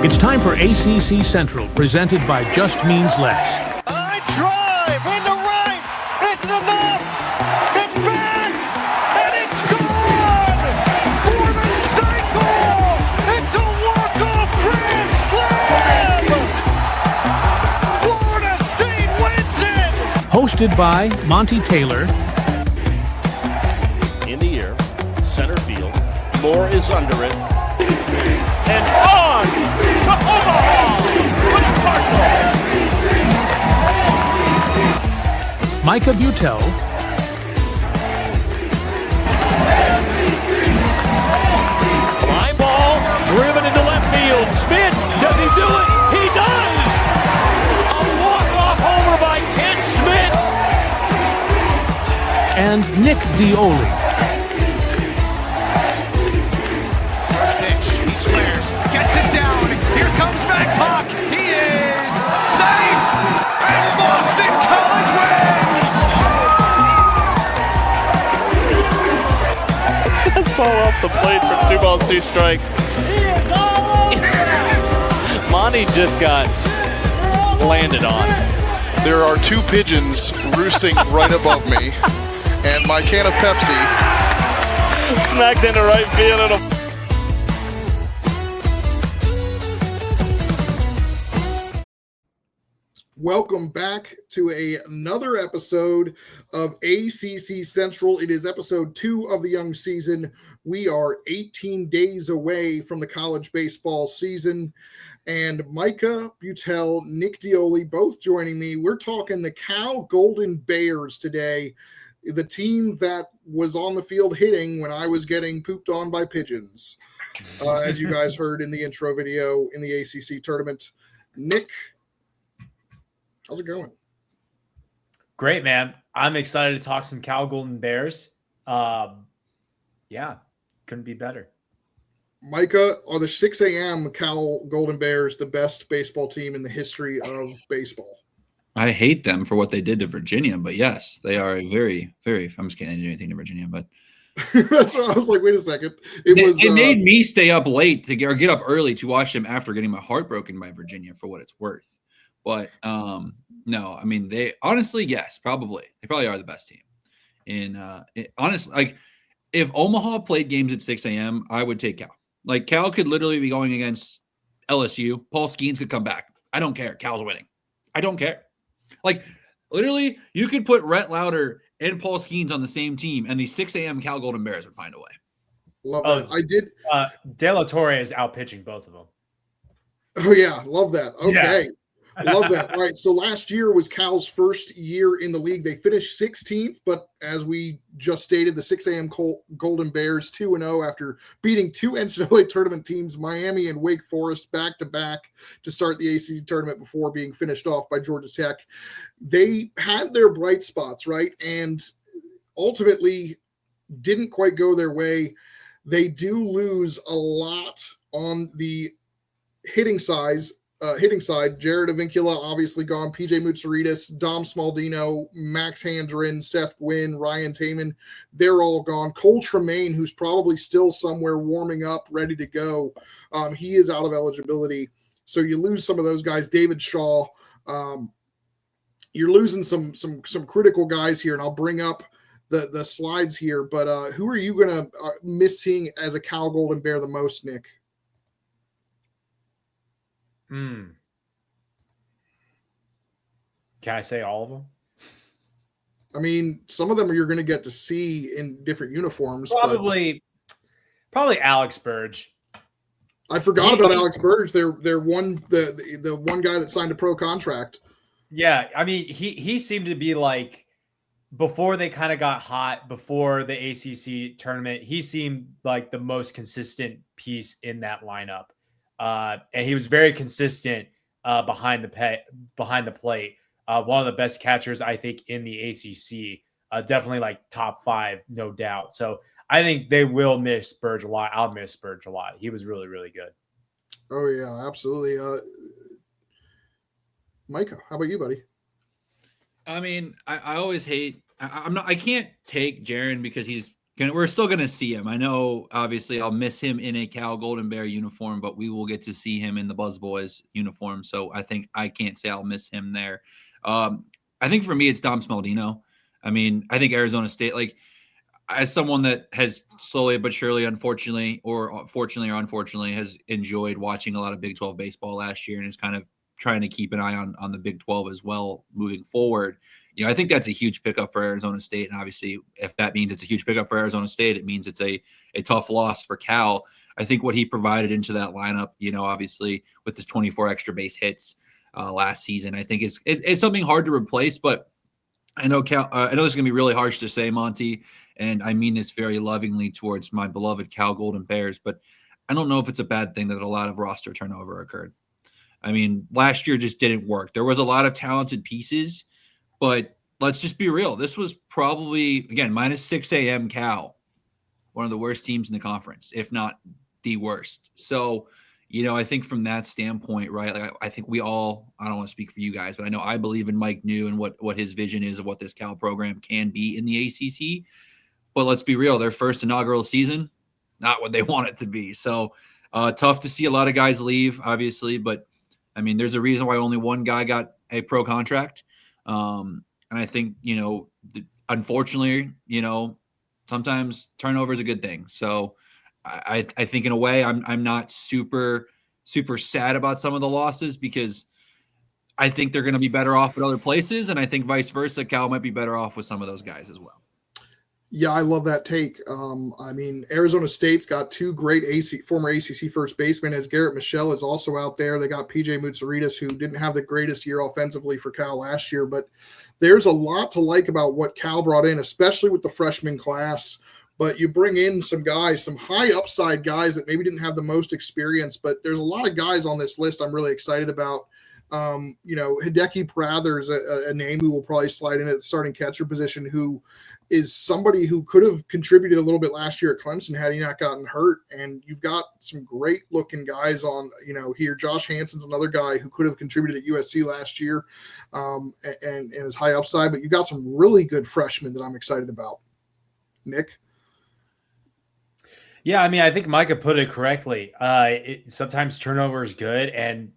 It's time for ACC Central, presented by Just Means Less. I drive into right. It's enough. It's back. And it's gone for the cycle. It's a walk-off grand slam. Florida State wins it. Hosted by Monty Taylor. In the air, center field. Moore is under it. And on to Omaha for the Cardinals. Micah Butel. Fly ball driven into left field. Spin. Does he do it? He does. A walk-off homer by Ken Smith. And Nick Dioli. Gets it down. Here comes Mac. He is safe. And Boston College wins. That's ball off the plate for 2 balls, 2 strikes. Monty just got landed on. There are 2 pigeons roosting right above me, and my can of Pepsi. Smacked into right field. And Welcome back to another episode of ACC Central. It is episode 2 of the young season. We are 18 days away from the college baseball season. And Micah Butel, Nick Dioli, both joining me. We're talking the Cal Golden Bears today, the team that was on the field hitting when I was getting pooped on by pigeons, as you guys heard in the intro video in the ACC tournament. Nick, how's it going? Great, man. I'm excited to talk some Cal Golden Bears. Yeah, couldn't be better. Micah, are the 6 a.m. Cal Golden Bears the best baseball team in the history of baseball? I hate them for what they did to Virginia, but yes, they are a very, very – I'm just kidding. I didn't do anything to Virginia, but – That's what I was like, wait a second. It made me stay up late or get up early to watch them after getting my heart broken by Virginia for what it's worth. But no, I mean, they honestly, yes, probably. They probably are the best team. And honestly, like if Omaha played games at 6 a.m., I would take Cal. Like Cal could literally be going against LSU. Paul Skeens could come back. I don't care. Cal's winning. I don't care. Like literally, you could put Rhett Lauder and Paul Skeens on the same team, and the 6 a.m. Cal Golden Bears would find a way. Love that. I did. De La Torre is outpitching both of them. Oh, yeah. Love that. Okay. Yeah. Love that. All right. So last year was Cal's first year in the league. They finished 16th, but as we just stated, the 6 a.m. Golden Bears 2-0 after beating 2 NCAA tournament teams, Miami and Wake Forest, back to back to start the ACC tournament before being finished off by Georgia Tech. They had their bright spots, right? And ultimately didn't quite go their way. They do lose a lot on the hitting side. Jared Avincula obviously gone, PJ Moutsouridis, Dom Smaldino, Max Handren, Seth Gwynn, Ryan Taman, they're all gone. Cole Tremaine, who's probably still somewhere warming up, ready to go, he is out of eligibility. So you lose some of those guys. David Shaw, you're losing some critical guys here, and I'll bring up the slides here. But who are you going to miss seeing as a Cal Golden Bear the most, Nick? Can I say all of them? I mean, some of them you're going to get to see in different uniforms. Probably Alex Burge. I forgot about Alex Burge. They're the one guy that signed a pro contract. Yeah, I mean, he seemed to be like before they kind of got hot before the ACC tournament. He seemed like the most consistent piece in that lineup. And he was very consistent behind the plate. One of the best catchers, I think, in the ACC. Definitely like top 5, no doubt. So I think they will miss Burge a lot. I'll miss Burge a lot. He was really, really good. Oh, yeah, absolutely. Micah, how about you, buddy? I mean, I always hate – I can't take Jaron because he's We're still going to see him. I know, obviously, I'll miss him in a Cal Golden Bear uniform, but we will get to see him in the Buzz Boys uniform. So I think I can't say I'll miss him there. I think for me, it's Dom Smaldino. I mean, I think Arizona State, like, as someone that has slowly but surely, unfortunately, or fortunately or unfortunately, has enjoyed watching a lot of Big 12 baseball last year and is kind of trying to keep an eye on the Big 12 as well moving forward. I think that's a huge pickup for Arizona State. And obviously, if that means it's a huge pickup for Arizona State, it means it's a tough loss for Cal. I think what he provided into that lineup, obviously with his 24 extra base hits last season, I think it's something hard to replace. But I know Cal. I know this is going to be really harsh to say, Monty, and I mean this very lovingly towards my beloved Cal Golden Bears, but I don't know if it's a bad thing that a lot of roster turnover occurred. I mean, last year just didn't work. There was a lot of talented pieces. But let's just be real. This was probably, again, minus 6 a.m. Cal, one of the worst teams in the conference, if not the worst. So, I think from that standpoint, right, like I think we all, I don't want to speak for you guys, but I know I believe in Mike New and what his vision is of what this Cal program can be in the ACC. But let's be real, their first inaugural season, not what they want it to be. So tough to see a lot of guys leave, obviously. But, I mean, there's a reason why only one guy got a pro contract. And I think, unfortunately, sometimes turnover is a good thing. So I think in a way I'm not super, super sad about some of the losses because I think they're going to be better off at other places. And I think vice versa, Cal might be better off with some of those guys as well. Yeah, I love that take. I mean, Arizona State's got two great former ACC first basemen, as Garrett Michelle is also out there. They got PJ Moutsouridis, who didn't have the greatest year offensively for Cal last year, but there's a lot to like about what Cal brought in, especially with the freshman class. But you bring in some guys, some high upside guys that maybe didn't have the most experience, but there's a lot of guys on this list I'm really excited about. Hideki Prather's a name who will probably slide in at the starting catcher position, who is somebody who could have contributed a little bit last year at Clemson had he not gotten hurt. And you've got some great looking guys on, here. Josh Hansen's another guy who could have contributed at USC last year and is high upside, but you've got some really good freshmen that I'm excited about. Nick? Yeah, I mean, I think Micah put it correctly. Sometimes turnover is good. And,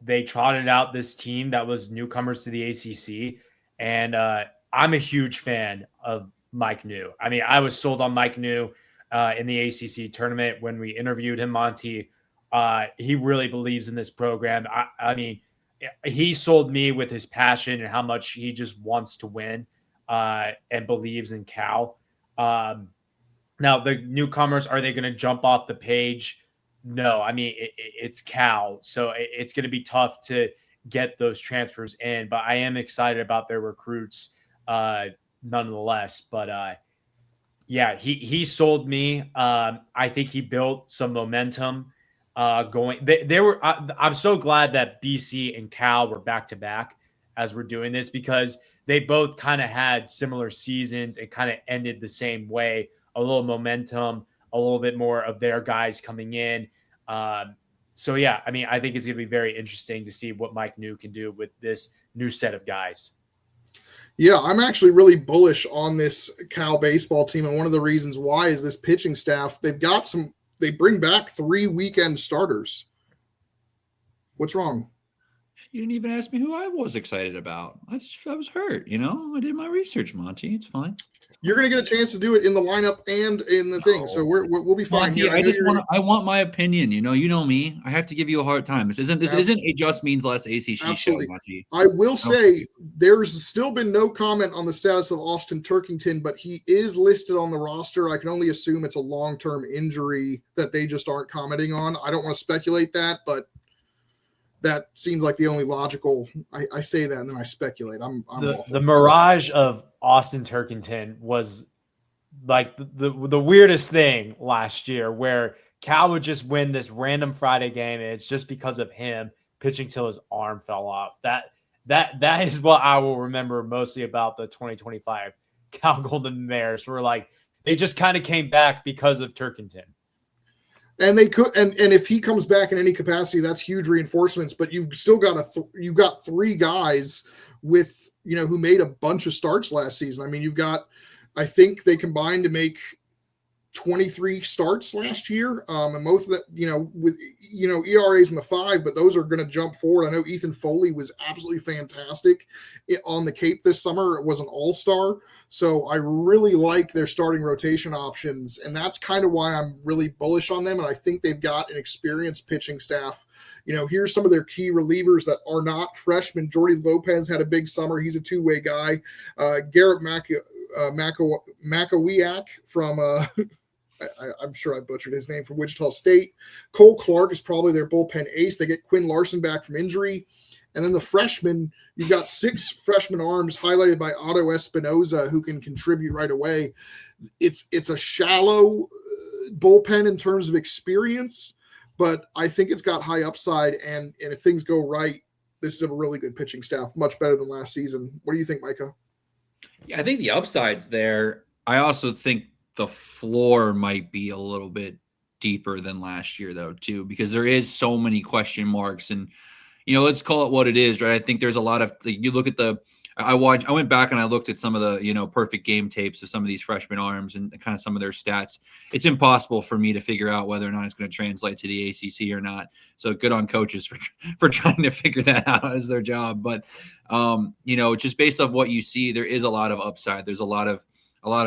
they trotted out this team that was newcomers to the ACC. And I'm a huge fan of Mike New. I mean, I was sold on Mike New in the ACC tournament when we interviewed him, Monty. He really believes in this program. I mean, he sold me with his passion and how much he just wants to win and believes in Cal. Now, the newcomers, are they going to jump off the page? No. I mean, it's Cal, so it's going to be tough to get those transfers in. But I am excited about their recruits nonetheless. But, yeah, he sold me. I think he built some momentum going. I'm so glad that BC and Cal were back-to-back as we're doing this because they both kind of had similar seasons and kind of ended the same way. A little momentum, a little bit more of their guys coming in. So, yeah, I mean, I think it's going to be very interesting to see what Mike New can do with this new set of guys. Yeah, I'm actually really bullish on this Cal baseball team. And one of the reasons why is this pitching staff. They bring back 3 weekend starters. What's wrong? You didn't even ask me who I was excited about. I was hurt, I did my research, Monty. It's fine. You're going to get a chance to do it in the lineup and in the thing, so we'll be fine. Monty, I want my opinion. You know me. I have to give you a hard time. This isn't a just means less ACC Absolutely. show, Monty. I will say there's still been no comment on the status of Austin Turkington, but he is listed on the roster. I can only assume it's a long-term injury that they just aren't commenting on. I don't want to speculate that, but that seems like the only logical. I say that and then I speculate. The mirage of Austin Turkington was like the weirdest thing last year, where Cal would just win this random Friday game, and it's just because of him pitching till his arm fell off. That is what I will remember mostly about the 2025 Cal Golden Bears. Were like they just kind of came back because of Turkington. And they could, and if he comes back in any capacity, that's huge reinforcements. But you've still got you've got 3 guys with who made a bunch of starts last season. I mean, I think they combined to make 23 starts last year. And most of that, with, ERAs in the 5, but those are going to jump forward. I know Ethan Foley was absolutely fantastic on the Cape this summer. It was an all-star. So I really like their starting rotation options. And that's kind of why I'm really bullish on them. And I think they've got an experienced pitching staff. Here's some of their key relievers that are not freshmen. Jordy Lopez had a big summer. He's a two-way guy. Garrett Makowiak from I'm sure I butchered his name, from Wichita State. Cole Clark is probably their bullpen ace. They get Quinn Larson back from injury. And then the freshmen, you've got 6 freshman arms highlighted by Otto Espinoza, who can contribute right away. It's a shallow bullpen in terms of experience, but I think it's got high upside. And if things go right, this is a really good pitching staff, much better than last season. What do you think, Micah? Yeah, I think the upside's there. I also think the floor might be a little bit deeper than last year, though, too, because there is so many question marks. And, let's call it what it is, right? I think there's a lot of, you look at I went back and I looked at some of the, perfect game tapes of some of these freshman arms and kind of some of their stats. It's impossible for me to figure out whether or not it's going to translate to the ACC or not. So good on coaches for trying to figure that out as their job. But, just based off what you see, there is a lot of upside. There's a lot of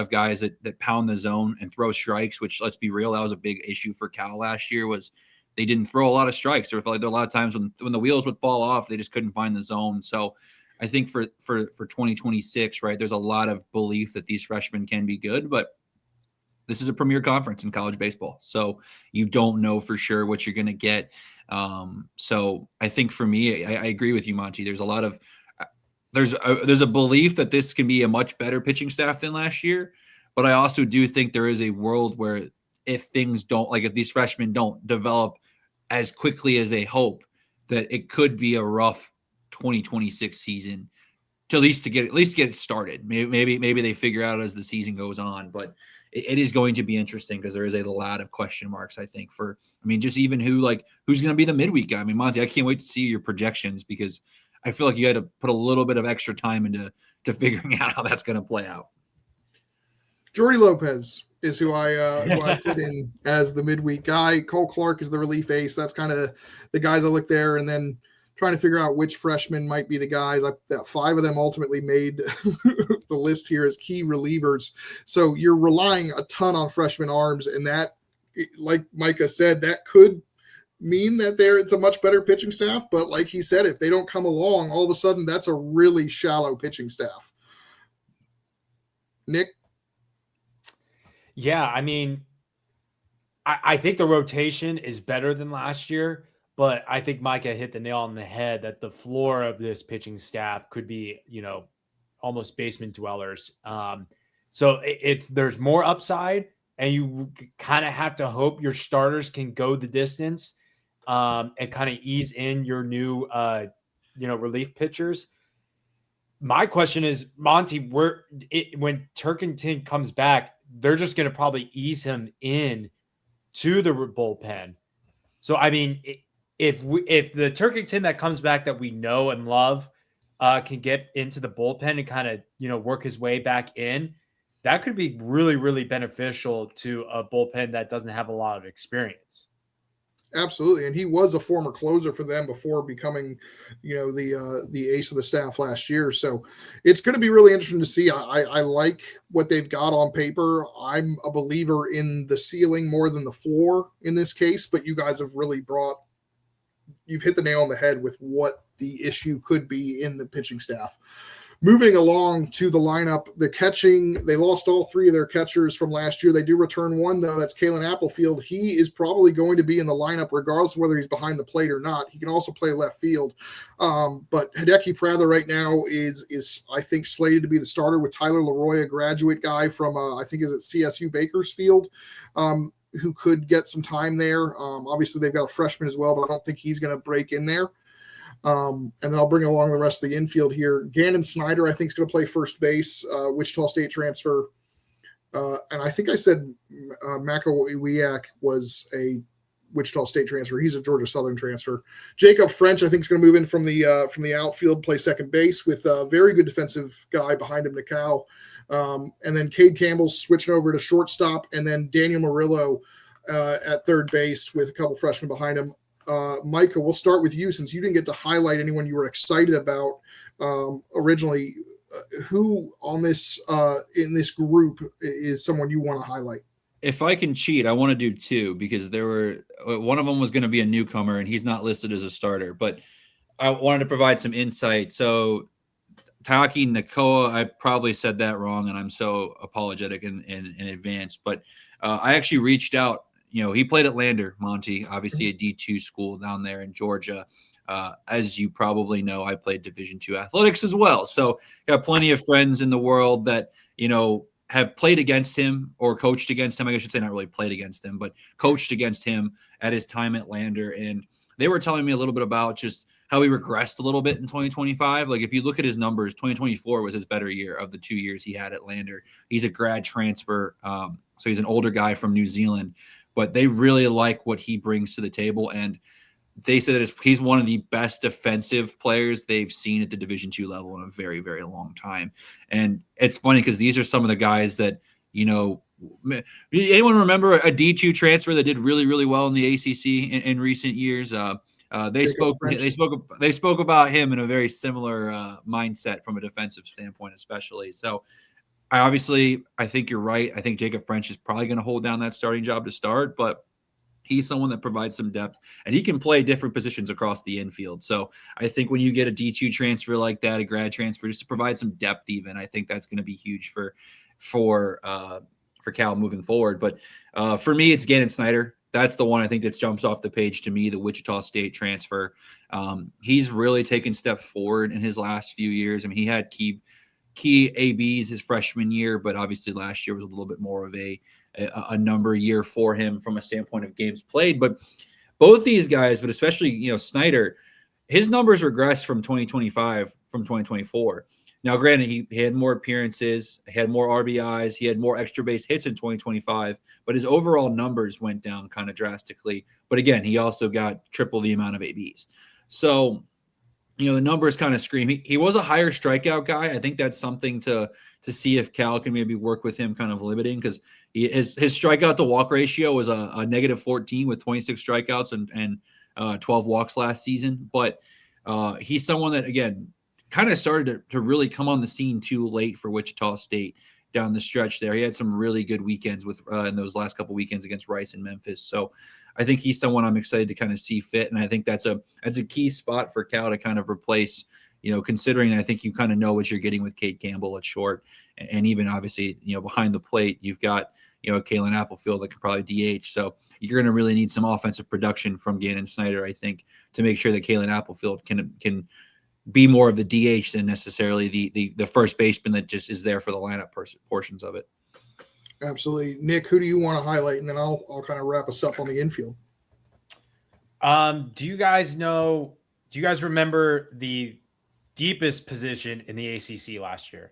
guys that pound the zone and throw strikes, which, let's be real, that was a big issue for Cal last year, was they didn't throw a lot of strikes. There were a lot of times when the wheels would fall off, they just couldn't find the zone. So I think for 2026, right, there's a lot of belief that these freshmen can be good, but this is a premier conference in college baseball. So you don't know for sure what you're going to get. So I think for me, I agree with you, Monty. There's a belief that this can be a much better pitching staff than last year, but I also do think there is a world where if these freshmen don't develop as quickly as they hope, that it could be a rough 2026 season to at least get it started. Maybe they figure out as the season goes on, but it is going to be interesting because there is a lot of question marks, I think, just even who's going to be the midweek guy. I mean, Monty, I can't wait to see your projections because I feel like you had to put a little bit of extra time into figuring out how that's going to play out. Jordy Lopez is who I put in as the midweek guy. Cole Clark is the relief ace. That's kind of the guys I look there, and then trying to figure out which freshmen might be the guys. 5 of them ultimately made the list here as key relievers. So you're relying a ton on freshman arms, and that, like Micah said, that could mean that it's a much better pitching staff. But like he said, if they don't come along, all of a sudden that's a really shallow pitching staff. Nick? Yeah, I think the rotation is better than last year, but I think Micah hit the nail on the head that the floor of this pitching staff could be, almost basement dwellers. So there's more upside, and you kind of have to hope your starters can go the distance and kind of ease in your new, relief pitchers. My question is, Monty, when Turkington comes back, they're just going to probably ease him in to the bullpen. So, if the Turkington that comes back that we know and love can get into the bullpen and kind of, work his way back in, that could be really, really beneficial to a bullpen that doesn't have a lot of experience. Absolutely. And he was a former closer for them before becoming, the ace of the staff last year. So it's going to be really interesting to see. I like what they've got on paper. I'm a believer in the ceiling more than the floor in this case, but you guys have really you've hit the nail on the head with what the issue could be in the pitching staff. Moving along to the lineup, the catching, they lost all 3 of their catchers from last year. They do return one, though. That's Kalen Applefield. He is probably going to be in the lineup regardless of whether he's behind the plate or not. He can also play left field. But Hideki Prather right now is I think, slated to be the starter with Tyler Leroy, a graduate guy from, I think, is it CSU Bakersfield, who could get some time there. Obviously, they've got a freshman as well, but I don't think he's going to break in there. And then I'll bring along the rest of the infield here. Gannon Snyder, I think, is going to play first base, Wichita State transfer. And I think I said Makowiak was a Wichita State transfer. He's a Georgia Southern transfer. Jacob French, I think, is going to move in from the outfield, play second base with a very good defensive guy behind him, Nikau. And then Cade Campbell's switching over to shortstop, and then Daniel Murillo at third base with a couple freshmen behind him. Micah, we'll start with you since you didn't get to highlight anyone you were excited about originally. Who on this in this group is someone you want to highlight? If I can cheat, I want to do two because one of them was going to be a newcomer and he's not listed as a starter, but I wanted to provide some insight. So Taki Nakoa, I probably said that wrong and I'm so apologetic in advance, but I actually reached out. He played at Lander, Monty, obviously a D2 school down there in Georgia. As you probably know, I played Division II athletics as well. So got plenty of friends in the world that, have played against him or coached against him. I should say not really played against him, but coached against him at his time at Lander. And they were telling me a little bit about just how he regressed a little bit in 2025. Like if you look at his numbers, 2024 was his better year of the 2 years he had at Lander. He's a grad transfer. So he's an older guy from New Zealand, but they really like what he brings to the table. And they said that he's one of the best defensive players they've seen at the Division II level in a very, very long time. And it's funny because these are some of the guys that, anyone remember a D2 transfer that did really, really well in the ACC in recent years? They spoke about him in a very similar mindset from a defensive standpoint, especially. So I think you're right. I think Jacob French is probably going to hold down that starting job to start, but he's someone that provides some depth and he can play different positions across the infield. So I think when you get a D2 transfer like that, a grad transfer, just to provide some depth, even, I think that's going to be huge for Cal moving forward. But for me, it's Gannon Snyder. That's the one I think that jumps off the page to me, the Wichita State transfer. He's really taken steps forward in his last few years. I mean, he had key ABs his freshman year, but obviously last year was a little bit more of a number year for him from a standpoint of games played. But both these guys, but especially, Snyder, his numbers regressed from 2025 from 2024. Now, granted, he had more appearances, he had more RBIs, he had more extra base hits in 2025, but his overall numbers went down kind of drastically. But again, he also got triple the amount of ABs. So, the numbers kind of scream. He was a higher strikeout guy. I think that's something to see if Cal can maybe work with him kind of limiting, because his strikeout to walk ratio was a negative 14 with 26 strikeouts and 12 walks last season. But he's someone that, again, kind of started to really come on the scene too late for Wichita State down the stretch there. He had some really good weekends with in those last couple weekends against Rice and Memphis. So I think he's someone I'm excited to kind of see fit. And I think that's a key spot for Cal to kind of replace, considering I think you kind of know what you're getting with Cade Campbell at short. And even obviously, behind the plate, you've got, Kalen Applefield that can probably DH. So you're going to really need some offensive production from Gannon Snyder, I think, to make sure that Kalen Applefield can be more of the DH than necessarily the first baseman that just is there for the lineup portions of it. Absolutely. Nick, who do you want to highlight? And then I'll kind of wrap us up on the infield. Do you guys remember the deepest position in the ACC last year?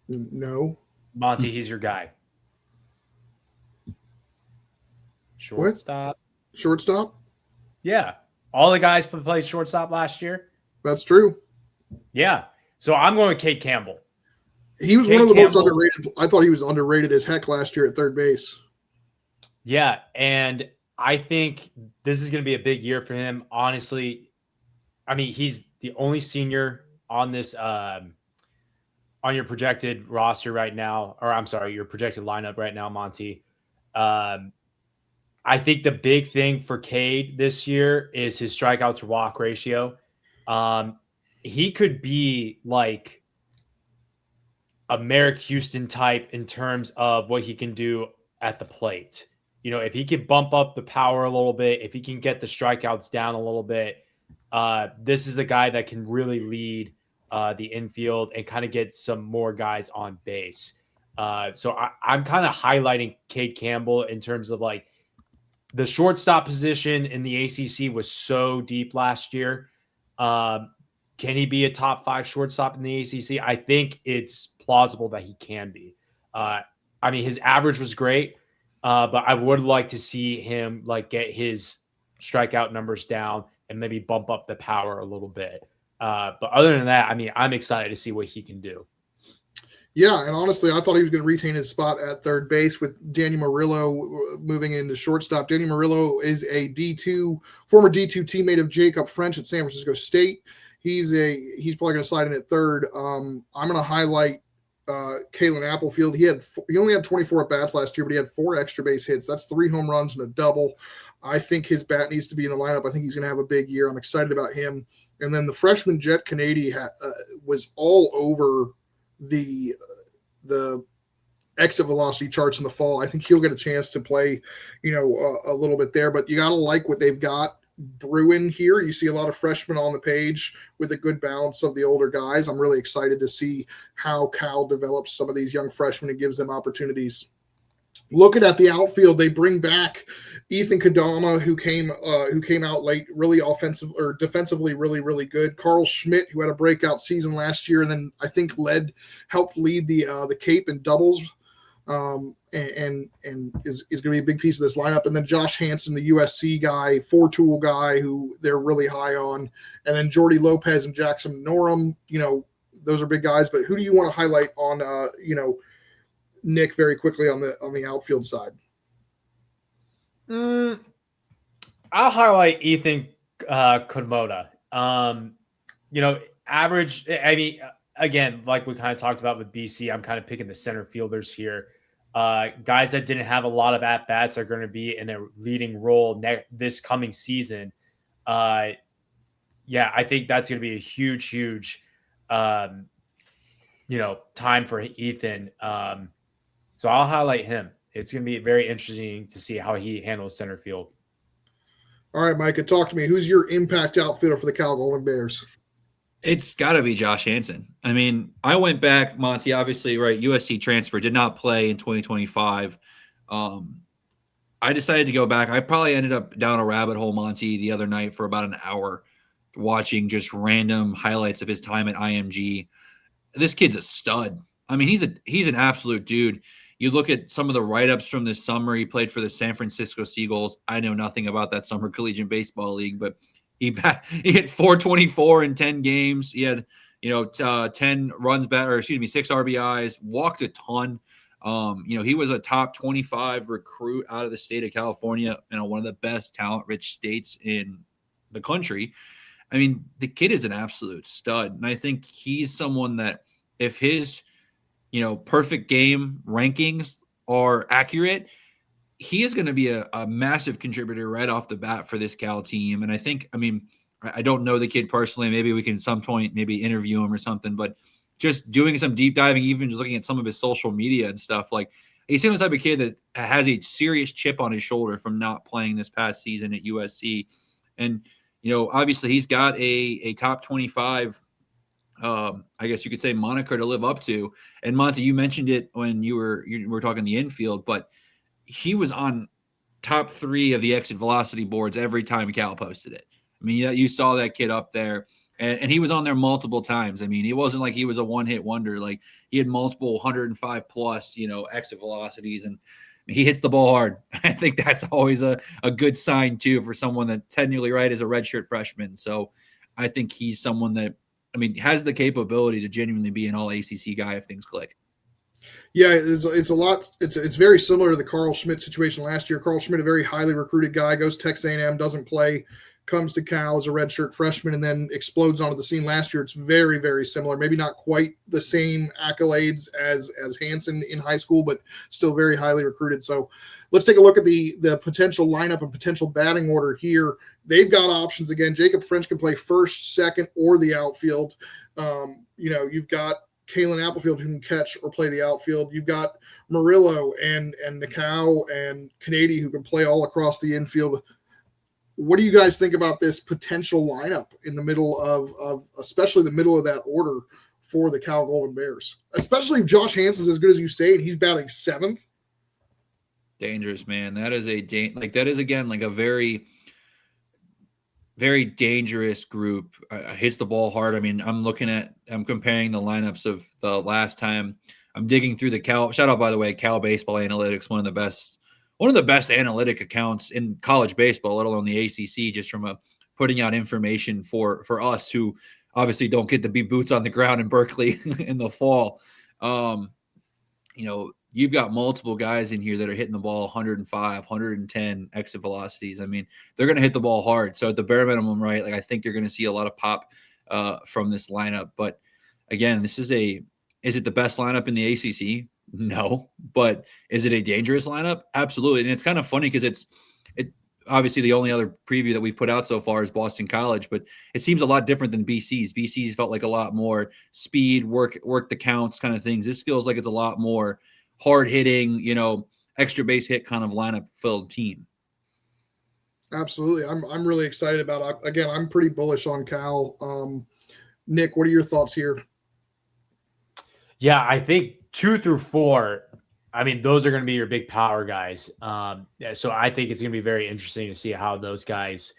No. Monty, he's your guy. Shortstop. What? Shortstop? Yeah. All the guys played shortstop last year. That's true. Yeah. So I'm going with Cade Campbell. He was one of the most underrated. I thought he was underrated as heck last year at third base. Yeah. And I think this is going to be a big year for him. Honestly, I mean, he's the only senior on this, on your projected roster right now, or I'm sorry, your projected lineup right now, Monty. I think the big thing for Cade this year is his strikeout to walk ratio. He could be like a Merrick Houston type in terms of what he can do at the plate. If he can bump up the power a little bit, if he can get the strikeouts down a little bit, this is a guy that can really lead the infield and kind of get some more guys on base. So I'm kind of highlighting Cade Campbell in terms of like the shortstop position in the ACC was so deep last year. Can he be a top 5 shortstop in the ACC? I think it's plausible that he can be. I mean, his average was great, but I would like to see him like get his strikeout numbers down and maybe bump up the power a little bit. But other than that, I mean, I'm excited to see what he can do. Yeah, and honestly, I thought he was going to retain his spot at third base with Danny Murillo moving into shortstop. Danny Murillo is a former D2 teammate of Jacob French at San Francisco State. He's probably going to slide in at third. I'm going to highlight Kalen Applefield. He only had 24 at bats last year, but he had 4 extra base hits. That's 3 home runs and a double. I think his bat needs to be in the lineup. I think he's going to have a big year. I'm excited about him. And then the freshman Jet Kennedy was all over the exit velocity charts in the fall. I think he'll get a chance to play, a little bit there. But you got to like what they've got brewing here. You see a lot of freshmen on the page with a good balance of the older guys. I'm really excited to see how Cal develops some of these young freshmen and gives them opportunities. Looking at the outfield, they bring back Ethan Kadama, who came out late, really offensive or defensively, really, really good. Carl Schmidt, who had a breakout season last year, and then I think helped lead the Cape in doubles, and is going to be a big piece of this lineup. And then Josh Hansen, the USC guy, 4-tool guy, who they're really high on, and then Jordy Lopez and Jackson Norum. Those are big guys. But who do you want to highlight on Nick, very quickly on the outfield side? I'll highlight Ethan Komoda. Average. I mean, again, like we kind of talked about with BC, I'm kind of picking the center fielders here. Guys that didn't have a lot of at bats are going to be in a leading role this coming season. I think that's going to be a huge, time for Ethan. So I'll highlight him. It's going to be very interesting to see how he handles center field. All right, Micah, talk to me. Who's your impact outfielder for the Cal Golden Bears? It's got to be Josh Hansen. I mean, I went back, Monty, obviously, right, USC transfer, did not play in 2025. I decided to go back. I probably ended up down a rabbit hole, Monty, the other night for about an hour watching just random highlights of his time at IMG. This kid's a stud. I mean, he's an absolute dude. You look at some of the write-ups from this summer. He played for the San Francisco Seagulls. I know nothing about that summer collegiate baseball league, but he hit 424 in 10 games. He had, 10 runs back, or 6 RBIs, walked a ton. He was a top 25 recruit out of the state of California, one of the best talent-rich states in the country. I mean, the kid is an absolute stud. And I think he's someone that if his perfect game rankings are accurate, he is going to be a massive contributor right off the bat for this Cal team. And I don't know the kid personally. Maybe we can at some point maybe interview him or something, but just doing some deep diving, even just looking at some of his social media and stuff, like he seems the type of kid that has a serious chip on his shoulder from not playing this past season at USC. And, obviously he's got a top 25 I guess you could say moniker to live up to. And Monty, you mentioned it when you were talking the infield, but he was on top 3 of the exit velocity boards every time Cal posted it. I mean, you saw that kid up there, and he was on there multiple times. I mean, it wasn't like he was a one-hit wonder. Like he had multiple 105 plus, exit velocities, and he hits the ball hard. I think that's always a good sign too for someone that technically right is a redshirt freshman. So I think he's someone that, has the capability to genuinely be an all ACC guy if things click. Yeah, it's a lot. It's very similar to the Carl Schmidt situation last year. Carl Schmidt, a very highly recruited guy, goes to Texas A&M, doesn't play, comes to Cal as a redshirt freshman, and then explodes onto the scene last year. It's very, very similar. Maybe not quite the same accolades as Hansen in high school, but still very highly recruited. So let's take a look at the potential lineup and potential batting order here. They've got options again. Jacob French can play first, second, or the outfield. You've got Kalen Applefield who can catch or play the outfield. You've got Murillo and Nicao and Kennedy who can play all across the infield. What do you guys think about this potential lineup in the middle of especially the middle of that order for the Cal Golden Bears? Especially if Josh Hansen's as good as you say and he's batting 7th. Dangerous, man. That is again like a very, very dangerous group. Hits the ball hard. I'm comparing the lineups of the last time. I'm digging through the Cal. Shout out, by the way, Cal Baseball Analytics, one of the best analytic accounts in college baseball, let alone the ACC, just from putting out information for us who obviously don't get to be boots on the ground in Berkeley in the fall. You've got multiple guys in here that are hitting the ball 105, 110 exit velocities. I mean, they're going to hit the ball hard. So at the bare minimum, right, like I think you're going to see a lot of pop from this lineup. But again, is it the best lineup in the ACC? No. But is it a dangerous lineup? Absolutely. And it's kind of funny because it obviously the only other preview that we've put out so far is Boston College, but it seems a lot different than BC's. BC's felt like a lot more speed, work the counts kind of things. This feels like it's a lot more hard hitting, extra base hit kind of lineup filled team. Absolutely. I'm really excited about it. Again, I'm pretty bullish on Cal. Nick, what are your thoughts here? Yeah, I think 2 through 4, I mean, those are going to be your big power guys. So I think it's going to be very interesting to see how those guys,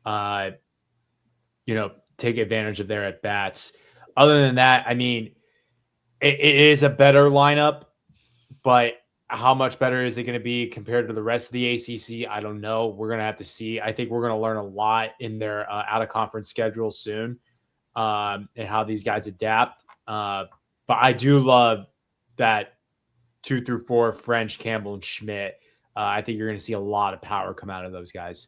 take advantage of their at bats. Other than that, I mean, it is a better lineup, but how much better is it going to be compared to the rest of the ACC? I don't know. We're going to have to see. I think we're going to learn a lot in their out of conference schedule soon, and how these guys adapt. But I do love that 2 through 4, French, Campbell, and Schmidt. I think you're going to see a lot of power come out of those guys.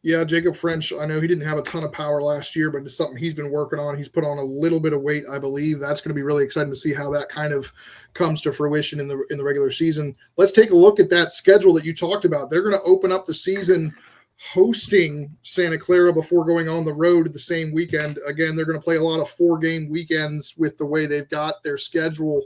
Yeah, Jacob French, I know he didn't have a ton of power last year, but it's something he's been working on. He's put on a little bit of weight, I believe. That's going to be really exciting to see how that kind of comes to fruition in the regular season. Let's take a look at that schedule that you talked about. They're going to open up the season hosting Santa Clara before going on the road the same weekend. Again, they're going to play a lot of 4-game weekends with the way they've got their schedule.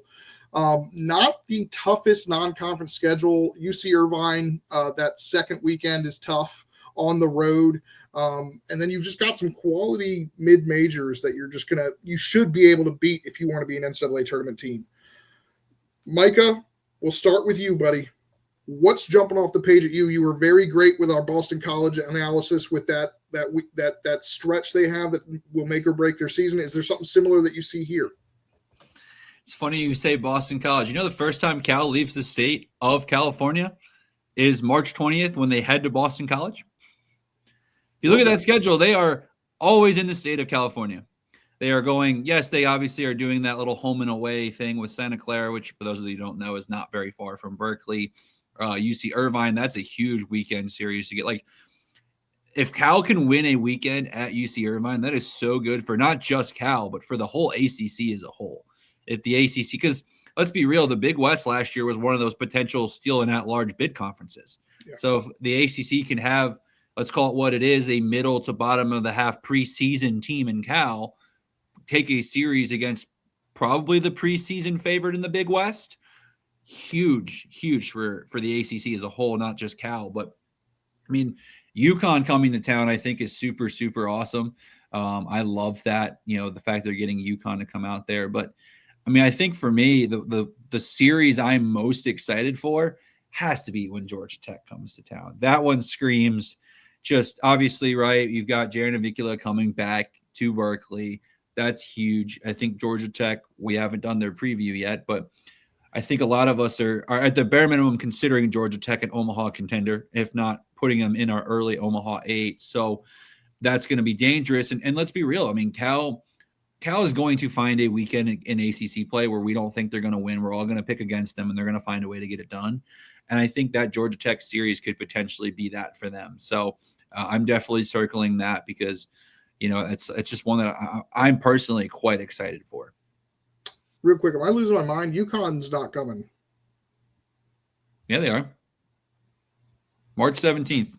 Not the toughest non-conference schedule. UC Irvine, that second weekend is tough on the road. And then you've just got some quality mid-majors that you should be able to beat if you want to be an NCAA tournament team. Micah, we'll start with you, buddy. What's jumping off the page at you? You were very great with our Boston College analysis with that stretch they have that will make or break their season. Is there something similar that you see here? It's funny you say Boston College. The first time Cal leaves the state of California is March 20th when they head to Boston College. If you look at that schedule, they are always in the state of California. They are going, yes, they obviously are doing that little home and away thing with Santa Clara, which for those of you who don't know is not very far from Berkeley. UC Irvine, that's a huge weekend series to get. Like, if Cal can win a weekend at UC Irvine, that is so good for not just Cal, but for the whole ACC as a whole. If the ACC, because let's be real, the Big West last year was one of those potential steal and at-large bid conferences. Yeah. So if the ACC can have, let's call it what it is, a middle to bottom of the half preseason team in Cal, take a series against probably the preseason favorite in the Big West, huge for the ACC as a whole, not just Cal. But, I mean, UConn coming to town, I think, is super, super awesome. I love that, the fact they're getting UConn to come out there. But, I mean, I think for me, the series I'm most excited for has to be when Georgia Tech comes to town. That one screams just obviously, right? You've got Jaron Avicula coming back to Berkeley. That's huge. I think Georgia Tech, we haven't done their preview yet, but I think a lot of us are at the bare minimum considering Georgia Tech an Omaha contender, if not putting them in our early Omaha 8. So that's going to be dangerous. And let's be real. I mean, Cal is going to find a weekend in ACC play where we don't think they're going to win. We're all going to pick against them, and they're going to find a way to get it done. And I think that Georgia Tech series could potentially be that for them. So I'm definitely circling that because, it's just one that I'm personally quite excited for. Real quick, am I losing my mind? UConn's not coming. Yeah, they are. March 17th.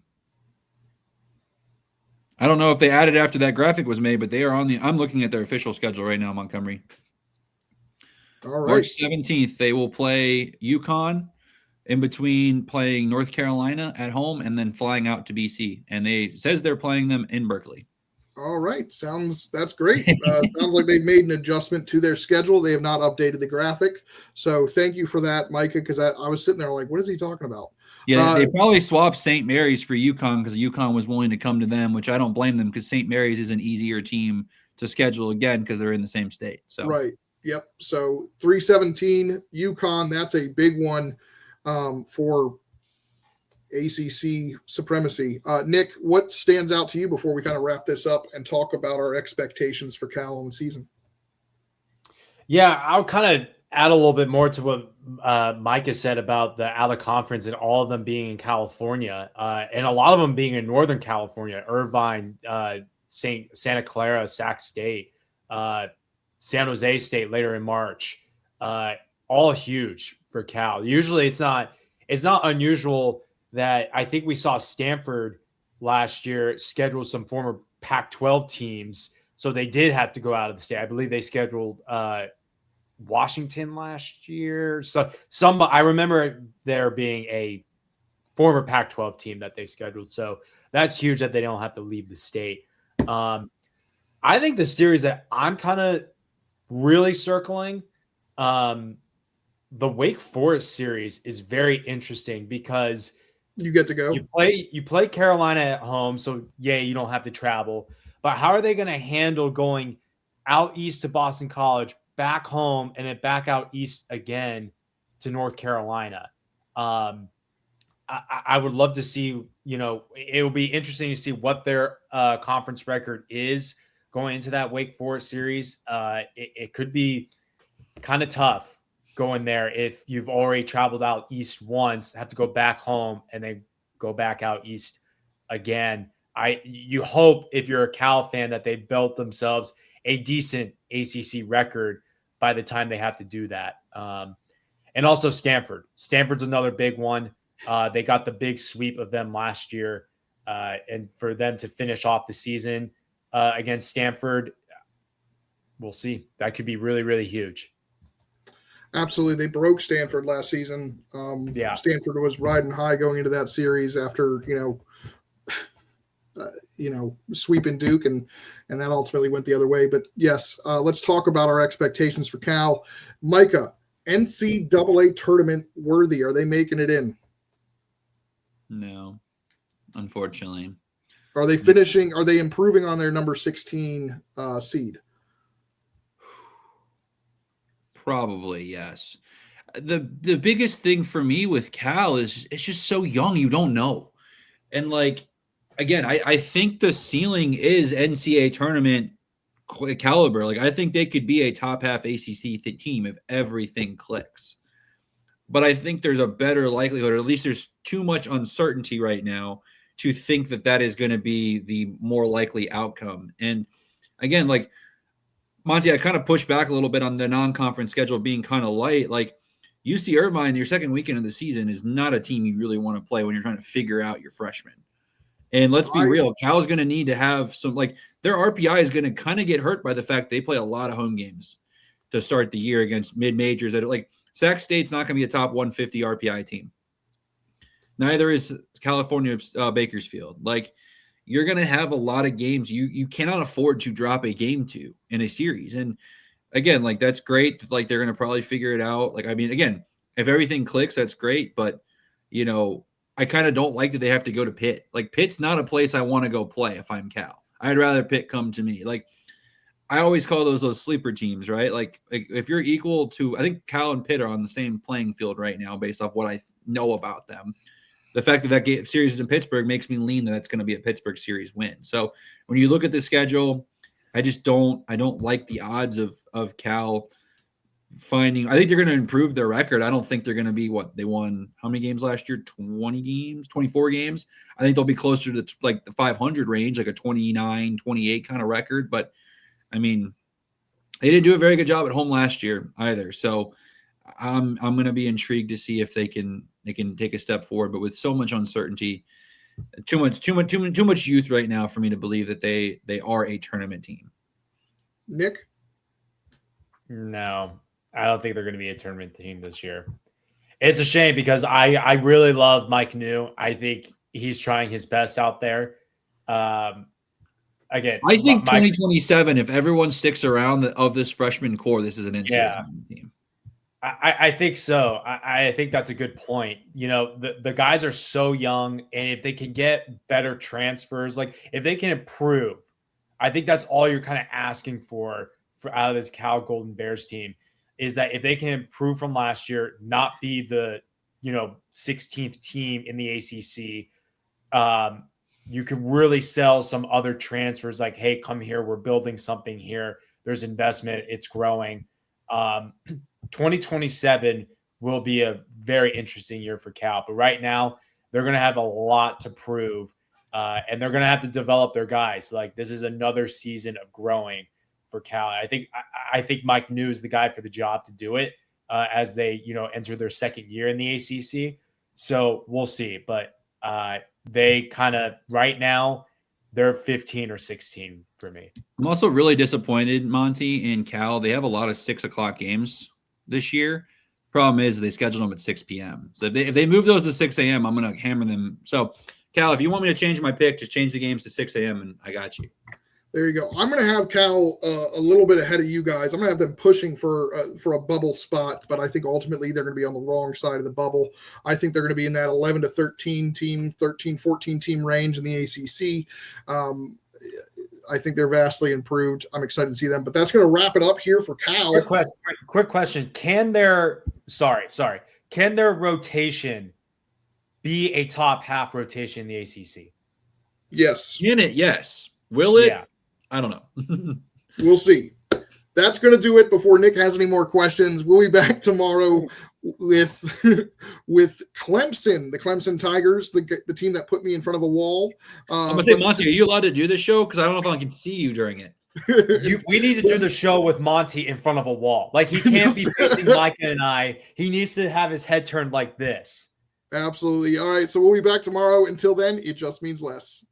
I don't know if they added after that graphic was made, but they are I'm looking at their official schedule right now, Montgomery. All right. March 17th, they will play UConn in between playing North Carolina at home and then flying out to BC. And it says they're playing them in Berkeley. All right. That's great. Sounds like they've made an adjustment to their schedule. They have not updated the graphic. So thank you for that, Micah, because I was sitting there like, what is he talking about? Yeah, they probably swapped St. Mary's for UConn because UConn was willing to come to them, which I don't blame them because St. Mary's is an easier team to schedule again because they're in the same state. So right. Yep. So 317 UConn, that's a big one for ACC supremacy. Nick, what stands out to you before we kind of wrap this up and talk about our expectations for Cal on the season? Yeah, I'll kind of add a little bit more to what Micah said about the out of conference and all of them being in California, and a lot of them being in Northern California, Irvine, Santa Clara, Sac State, San Jose State later in March, all huge for Cal. Usually it's not unusual that I think we saw Stanford last year schedule some former Pac-12 teams. So they did have to go out of the state. I believe they scheduled Washington last year. So I remember there being a former Pac-12 team that they scheduled. So that's huge that they don't have to leave the state. I think the series that I'm kind of really circling, the Wake Forest series is very interesting because you get to go. You play Carolina at home, so you don't have to travel. But how are they going to handle going out east to Boston College, back home, and then back out east again to North Carolina? I would love to see, it will be interesting to see what their conference record is going into that Wake Forest series. It could be kind of tough going there if you've already traveled out east once, have to go back home, and then go back out east again. You hope, if you're a Cal fan, that they built themselves a decent ACC record by the time they have to do that. And also Stanford. Stanford's another big one. They got the big sweep of them last year. And for them to finish off the season against Stanford, we'll see. That could be really, really huge. Absolutely. They broke Stanford last season. Stanford was riding high going into that series after, sweeping Duke, and that ultimately went the other way. But yes, let's talk about our expectations for Cal. Micah, NCAA tournament worthy. Are they making it in? No, unfortunately. Are they finishing? Are they improving on their number 16 seed? Probably, yes. The biggest thing for me with Cal is it's just so young, you don't know. And again, I think the ceiling is NCAA tournament caliber. I think they could be a top half ACC team if everything clicks. But I think there's a better likelihood, or at least there's too much uncertainty right now to think that is going to be the more likely outcome. And again, Monty, I kind of pushed back a little bit on the non-conference schedule being kind of light. UC Irvine, your second weekend of the season, is not a team you really want to play when you're trying to figure out your freshmen. And let's be real, Cal's going to need to have some, their RPI is going to kind of get hurt by the fact they play a lot of home games to start the year against mid-majors. Sac State's not going to be a top 150 RPI team. Neither is California Bakersfield. You're going to have a lot of games you cannot afford to drop a game to in a series. And again, that's great. They're going to probably figure it out. Again, if everything clicks, that's great. But, I kind of don't like that they have to go to Pitt. Pitt's not a place I want to go play if I'm Cal. I'd rather Pitt come to me. I always call those sleeper teams, right? If you're equal to, I think Cal and Pitt are on the same playing field right now based off what I know about them. The fact that series is in Pittsburgh makes me lean that it's going to be a Pittsburgh series win. So when you look at the schedule, I don't like the odds of Cal finding. I think they're going to improve their record. I don't think they're going to be they won how many games last year? 20 games, 24 games. I think they'll be closer to the 500 range, a 29, 28 kind of record. But they didn't do a very good job at home last year either. So I'm going to be intrigued to see if they can take a step forward. But with so much uncertainty, too much youth right now for me to believe that they are a tournament team. Nick? No, I don't think they're going to be a tournament team this year. It's a shame because I really love Mike New. I think he's trying his best out there. Again, I think 2027, if everyone sticks around of this freshman core, this is an NCAA team. I think so. I think that's a good point. The guys are so young, and if they can get better transfers, if they can improve, I think that's all you're kind of asking for out of this Cal Golden Bears team, is that if they can improve from last year, not be the 16th team in the ACC. You could really sell some other transfers like, hey, come here. We're building something here. There's investment. It's growing. 2027 will be a very interesting year for Cal. But right now, they're going to have a lot to prove. And they're going to have to develop their guys. Like, this is another season of growing for Cal. I think Mike New is the guy for the job to do it as they, enter their second year in the ACC. So we'll see. But they kind of right now they're 15 or 16 for me. I'm also really disappointed, Monty, in Cal. They have a lot of 6 o'clock games this year. Problem is they scheduled them at 6 p.m. So if they move those to 6 a.m., I'm going to hammer them. So, Cal, if you want me to change my pick, just change the games to 6 a.m. and I got you. There you go. I'm going to have Cal a little bit ahead of you guys. I'm going to have them pushing for a bubble spot, but I think ultimately they're going to be on the wrong side of the bubble. I think they're going to be in that 11 to 13 team, 13, 14 team range in the ACC. I think they're vastly improved. I'm excited to see them, but that's going to wrap it up here for Cal. Quick question. Can their rotation be a top half rotation in the ACC? Yes. Can it? Yes. Will it? Yeah. I don't know. We'll see. That's going to do it before Nick has any more questions. We'll be back tomorrow with Clemson, the Clemson Tigers, the team that put me in front of a wall. I'm going to say, Monty, are you allowed to do this show? Because I don't know if I can see you during it. We need to do the show with Monty in front of a wall. Like, he can't be facing Micah and I. He needs to have his head turned like this. Absolutely. All right. So we'll be back tomorrow. Until then, it just means less.